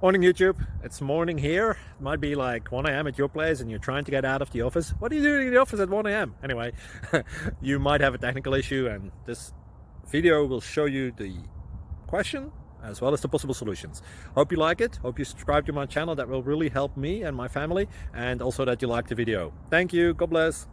Morning YouTube, it's morning here. It might be like 1 a.m. at your place and you're trying to get out of the office. What are you doing in the office at 1 a.m.? Anyway, you might have a technical issue and this video will show you the question as well as the possible solutions. Hope you like it, hope you subscribe to my channel. That will really help me and my family, and also that you like the video. Thank you, God bless.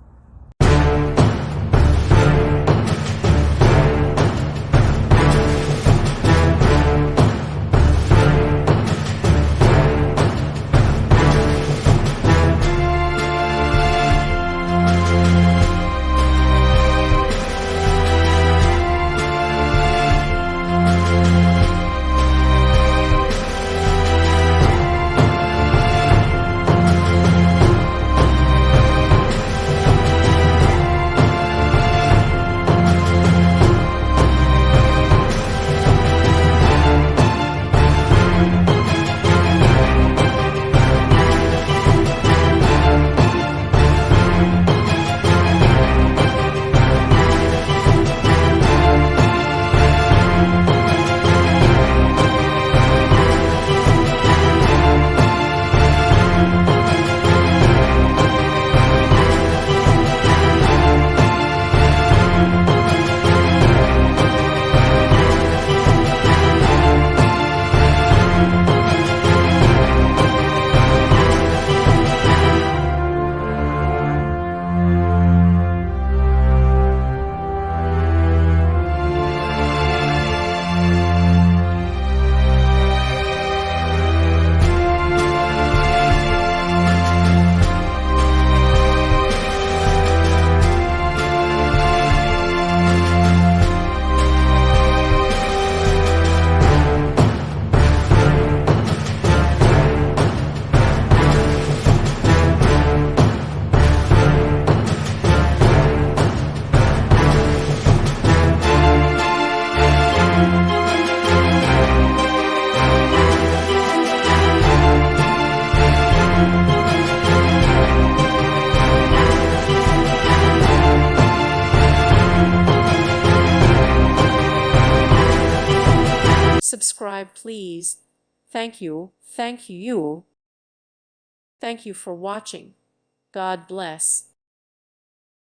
Subscribe, please. Thank you. Thank you. Thank you for watching. God bless.